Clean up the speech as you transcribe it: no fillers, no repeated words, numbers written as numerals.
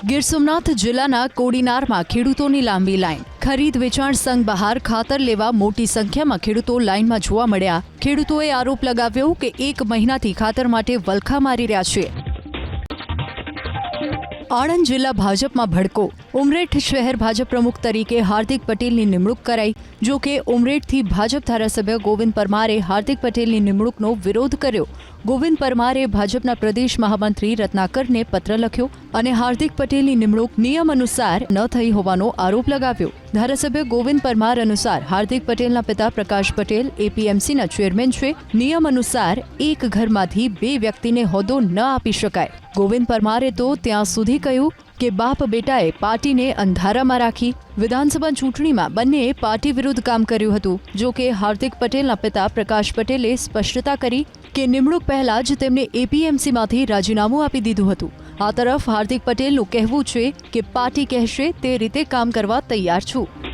ગીર સોમનાથ જિલ્લાના કોડીનારમાં ખેડૂતોની લાંબી લાઈન। ખરીદ વેચાણ સંઘ બહાર ખાતર લેવા મોટી સંખ્યામાં ખેડૂતો લાઈનમાં જોવા મળ્યા। ખેડૂતોએ આરોપ લગાવ્યો કે 1 મહિનાથી ખાતર માટે વલખા મારી રહ્યા છે। આણંદ જિલ્લા ભાજપમાં ભડકો। ઉમરેઠ શહેર ભાજપ પ્રમુખ તરીકે હાર્દિક પટેલની નિમણૂક કરાઈ। જો કે ઉમરેઠથી ભાજપ ધારાસભ્ય ગોવિંદ પરમારે હાર્દિક પટેલની નિમણૂકનો વિરોધ કર્યો। ગોવિંદ પરમારે ભાજપના પ્રદેશ મહામંત્રી રત્નાકરને પત્ર લખ્યો અને હાર્દિક પટેલની નિમણૂક નિયમ અનુસાર ન થઈ હોવાનો આરોપ લગાવ્યો। ધારાસભ્ય ગોવિંદ પરમાર અનુસાર હાર્દિક પટેલના પિતા પ્રકાશ પટેલ એપીએમસીના ચેરમેન છે। નિયમ અનુસાર એક ઘરમાંથી 2 વ્યક્તિને હોદ્દો ન આપી શકાય। ગોવિંદ પરમારે તો ત્યાં સુધી કહ્યું કે બાપ બેટાએ પાર્ટીને અંધારામાં રાખી। વિધાનસભા ચૂંટણીમાં બંનેએ પાર્ટી વિરુદ્ધ કામ કર્યું હતું। જો કે હાર્દિક પટેલના પિતા પ્રકાશ પટેલે સ્પષ્ટતા કરી કે નિમણૂક પહેલા જ તેમણે એપીએમસીમાંથી રાજીનામું આપી દીધું હતું। આ તરફ હાર્દિક પટેલનું કહેવું છે કે પાર્ટી કહેશે તે રીતે કામ કરવા તૈયાર છું।